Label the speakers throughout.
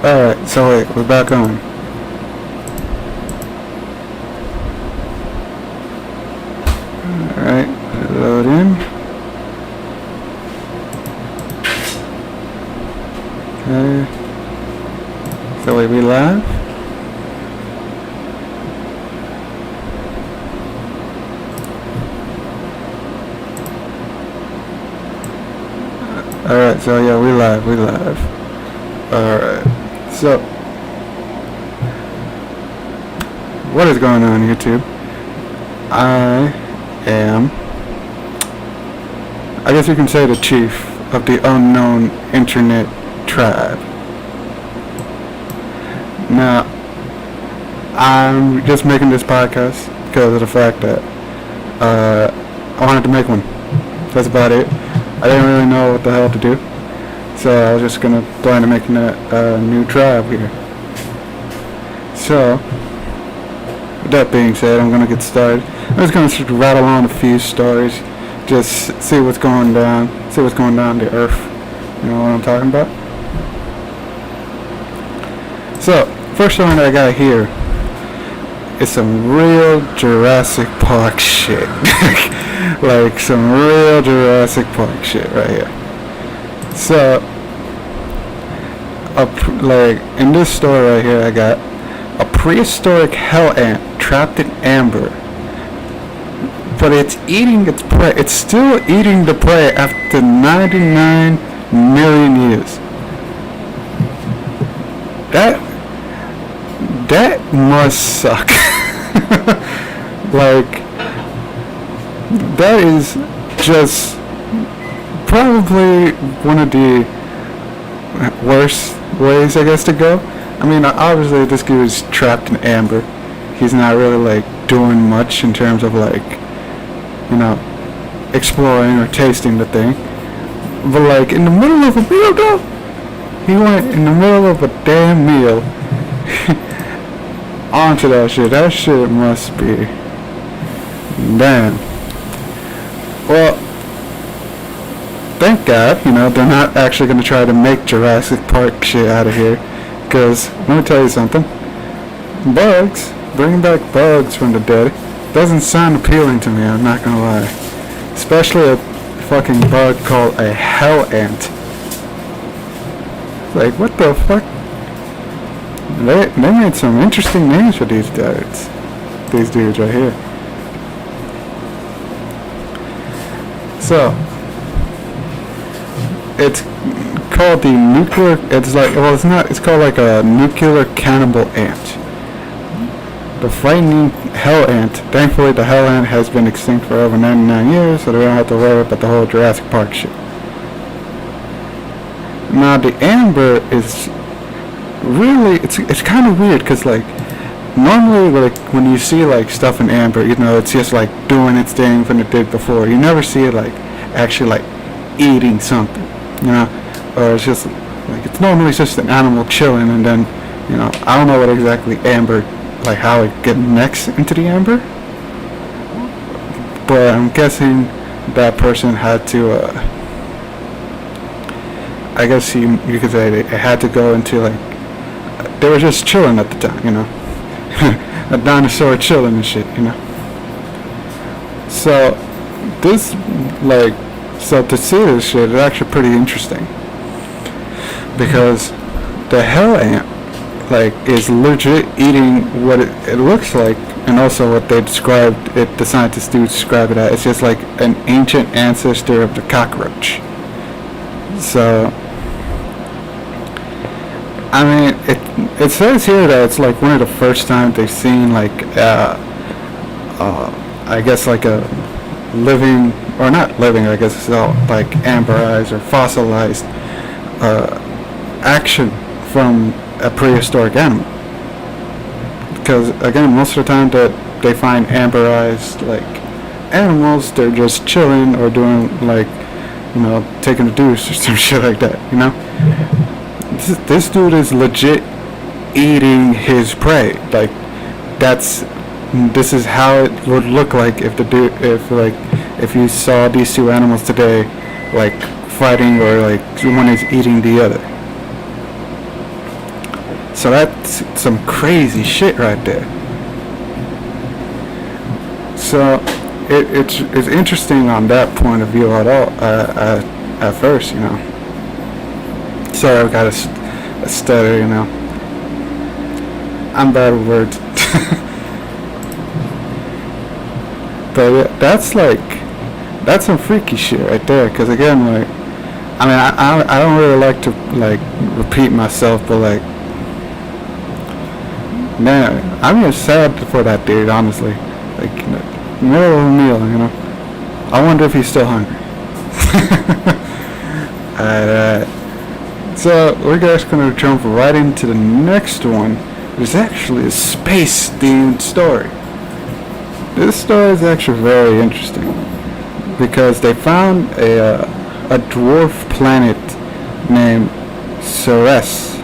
Speaker 1: Alright, so wait, we're back on. Alright, load in. Okay. So wait, we live? Alright, so yeah, we live. Alright, so what is going on YouTube? I guess you can say the chief of the unknown internet tribe. Now, I'm just making this podcast because of the fact that I wanted to make one. That's about it. I didn't really know what the hell to do, so I was just gonna plan on making a new tribe here. So, with that being said, I'm gonna get started. I'm just gonna rattle on a few stories, just see what's going down, the earth. You know what I'm talking about? So, first one that I got here is some real Jurassic Park shit. Like some real Jurassic Park shit right here. So, like in this story right here, I got a prehistoric hell ant trapped in amber, but it's eating its prey. It's still eating the prey after 99 million years. That must suck. Like, that is just probably one of the worst ways, I guess, to go. I mean, obviously this dude is trapped in amber. He's not really like doing much in terms of like, you know, exploring or tasting the thing. But like in the middle of a meal though, he went in the middle of a damn meal onto that shit. That shit must be damn. Well, thank God, you know, they're not actually going to try to make Jurassic Park shit out of here. Because, let me tell you something. Bugs, bringing back bugs from the dead, doesn't sound appealing to me, I'm not going to lie. Especially a fucking bug called a hell ant. Like, what the fuck? They made some interesting names for these dudes. These dudes right here. So, it's called the nuclear, it's like, well, it's not, it's called like a nuclear cannibal ant. The frightening hell ant. Thankfully, the hell ant has been extinct for over 99 years, so they don't have to worry about the whole Jurassic Park shit. Now, the amber is really, it's kind of weird, because like, normally like when you see like stuff in amber, you know, it's just like doing its thing from it did before. You never see it like actually like eating something, you know, or it's just like, it's normally just an animal chilling, and then, you know, I don't know what exactly amber, like how it connects into the amber, but I'm guessing that person had to I guess you could say it had to go into like, they were just chilling at the time, you know. A dinosaur chilling and shit, you know. So this, like, so to see this shit is actually pretty interesting, because the hell ant, like, is legit eating what it looks like, and also what they described it, the scientists do describe it as, it's just like an ancient ancestor of the cockroach. So, I mean, it says here that it's like one of the first times they've seen like, I guess like a living, or not living, I guess it's all like amberized or fossilized action from a prehistoric animal. Because again, most of the time that they find amberized like animals, they're just chilling or doing like, you know, taking a deuce or some shit like that, you know. This dude is legit eating his prey. Like, this is how it would look like if if you saw these two animals today, like fighting, or like one is eating the other. So that's some crazy shit right there. So it's interesting on that point of view at all. At first, Sorry, I've got a stutter, I'm bad with words. But yeah, that's some freaky shit right there. Cause again, I don't really like to repeat myself, but man, I'm just sad for that dude, honestly. Middle of a meal, I wonder if he's still hungry. Alright. So we're just gonna jump right into the next one. It's actually a space-themed story. This story is actually very interesting because they found a dwarf planet named Ceres.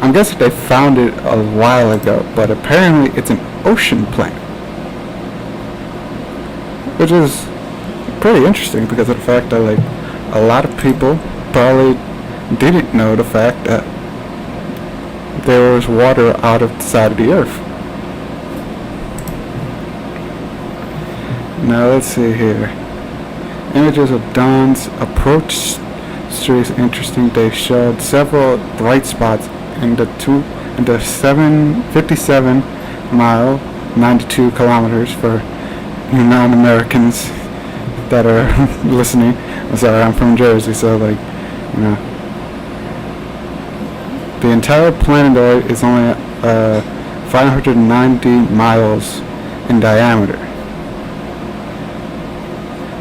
Speaker 1: I'm guessing they found it a while ago, but apparently it's an ocean planet, which is pretty interesting because of the fact that a lot of people probably didn't know the fact that there was water out of the side of the earth. Now let's see here. Images of Dawn's approach streaks interesting. They showed several bright spots in the 57 mile, 92 kilometers for non-Americans that are listening. I'm sorry, I'm from Jersey, so the entire planetoid is only 590 miles in diameter.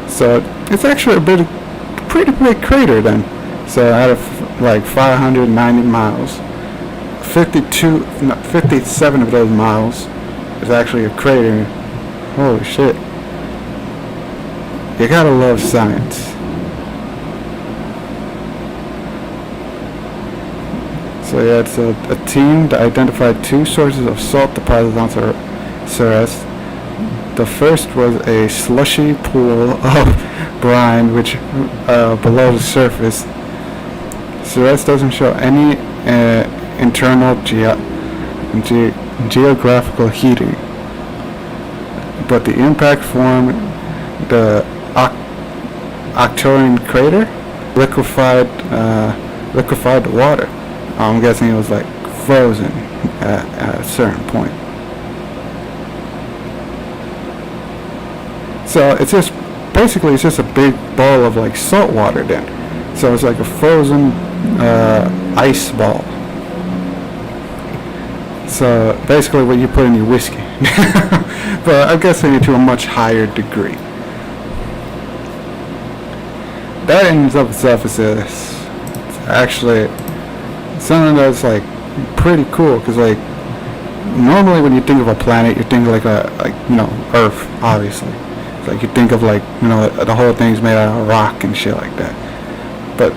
Speaker 1: So it's actually a pretty big crater then. So out of 590 miles, 57 of those miles is actually a crater. Holy shit. You gotta love science. So yeah, it's a team that identified two sources of salt deposits on Ceres. The first was a slushy pool of brine which below the surface. Ceres doesn't show any internal geographical heating, but the impact formed the Arcturian crater, liquefied water. I'm guessing it was frozen at a certain point. So it's just a big ball of salt water then. So it's like a frozen ice ball. So basically what you put in your whiskey. But I'm guessing it to a much higher degree. That in and of itself is actually something that's pretty cool, because normally when you think of a planet you think of Earth, obviously. It's you think of the whole thing's made out of rock and shit like that. But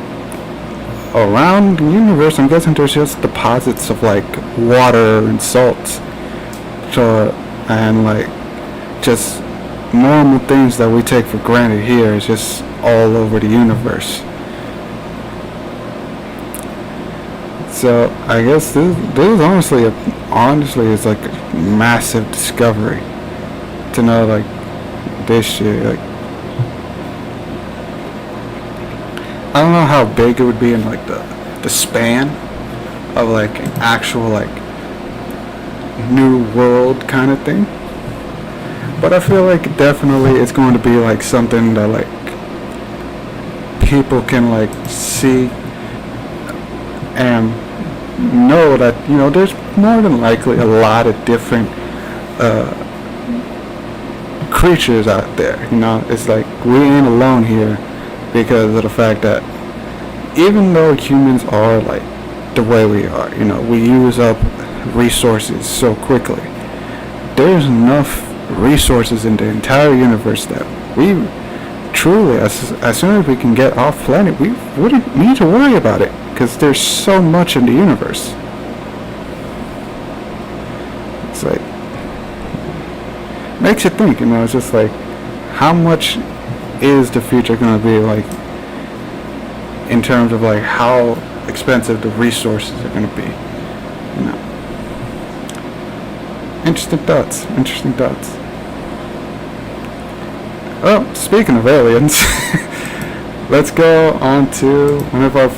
Speaker 1: around the universe, I'm guessing there's just deposits of water and salts. So and just normal things that we take for granted here is just all over the universe. So I guess this honestly is a massive discovery to know this shit. I don't know how big it would be in the span of an actual new world kind of thing, but I feel definitely it's going to be something that people can see and know that there's more than likely a lot of different creatures out there. It's we ain't alone here, because of the fact that even though humans are the way we are, we use up resources so quickly, there's enough resources in the entire universe that we truly, as soon as we can get off planet, we wouldn't need to worry about it, because there's so much in the universe. It's makes you think, it's just how much is the future going to be in terms of how expensive the resources are going to be. Interesting thoughts. Interesting thoughts. Oh, speaking of aliens, let's go on to one of our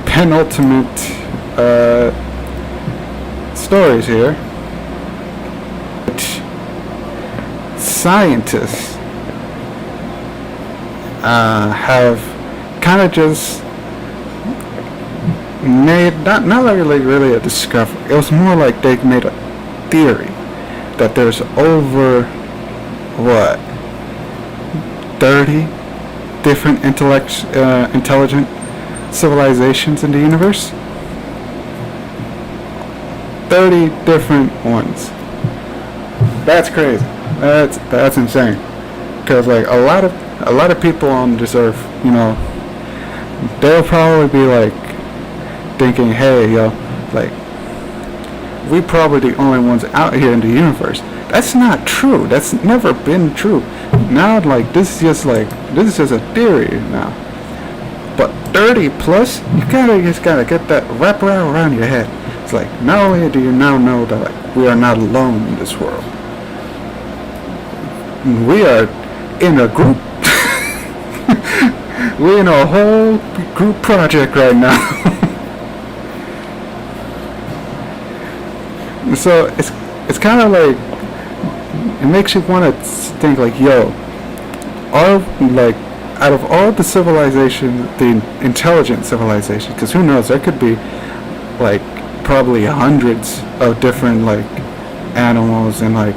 Speaker 1: penultimate stories here. Scientists have kind of just made not really a discovery. It was more like they made a theory that there's over 30 different intelligent civilizations in the universe. 30 different ones. That's crazy. That's insane. Because like a lot of people on this earth, they'll probably be like thinking, hey, like we probably the only ones out here in the universe. That's not true. That's never been true. Now, like this is just a theory now. But 30 plus, you just gotta get that wrap around your head. It's like not only do you now know that like we are not alone in this world, we are in a group. We're in a whole group project right now. So it's kind of like it makes you want to think like, out of all the civilization, the intelligent civilization, because who knows, there could be like probably hundreds of different like animals and like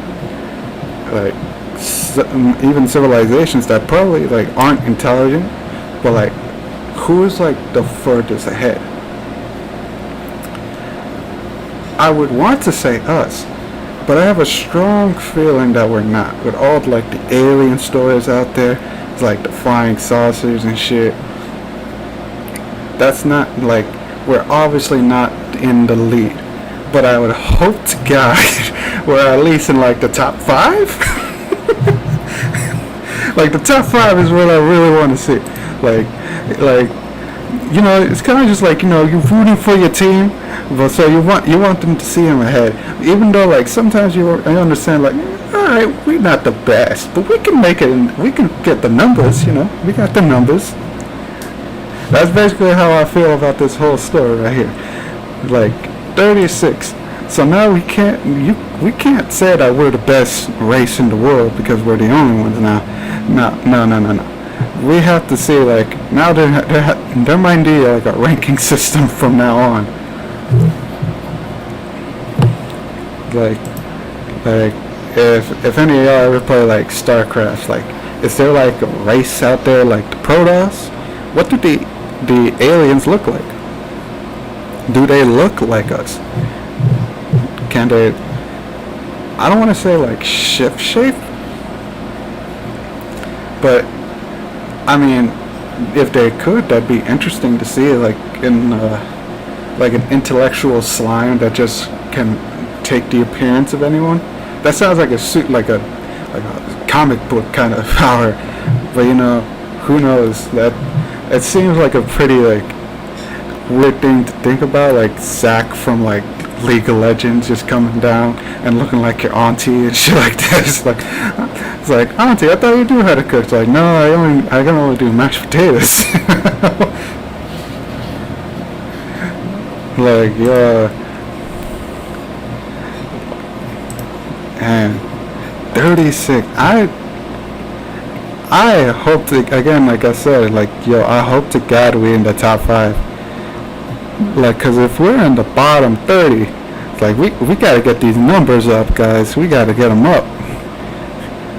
Speaker 1: even civilizations that probably like aren't intelligent, but like who's like the furthest ahead? I would want to say us, but I have a strong feeling that we're not. With all like the alien stories out there, it's like the flying saucers and shit. That's not like, we're obviously not in the lead, but I would hope to God we're at least in like the top 5. Like the top 5 is what I really want to see. Like it's kind of just like you're rooting for your team, but so you want them to see him ahead. Even though like sometimes I understand like, all right, we're not the best, but we can make it. We can get the numbers. We got the numbers. That's basically how I feel about this whole story right here. Like 36. So now we can't say that we're the best race in the world because we're the only ones now. No. We have to see like now there might be like a ranking system from now on. Like if any of y'all ever play like StarCraft, like is there like a race out there like the Protoss? What do the aliens look like? Do they look like us? Can they? I don't want to say like shift shape, but I mean, if they could, that'd be interesting to see, like in like an intellectual slime that just can take the appearance of anyone. That sounds like a suit, like a comic book kind of power, but who knows? That it seems like a pretty like weird thing to think about, like Zack from like League of Legends just coming down and looking like your auntie and shit like that. It's like auntie, I thought you knew how to cook. It's like, no, I can only do mashed potatoes. Like and 36. I hope to, again, like I said, like I hope to God we in the top 5. Like, cause if we're in the bottom 30, it's like we gotta get these numbers up, guys. We gotta get them up.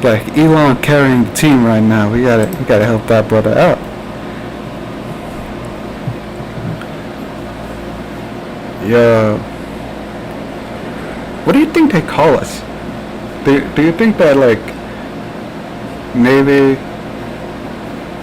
Speaker 1: Like Elon carrying the team right now. We gotta help that brother out. Yeah. What do you think they call us? Do you think that like maybe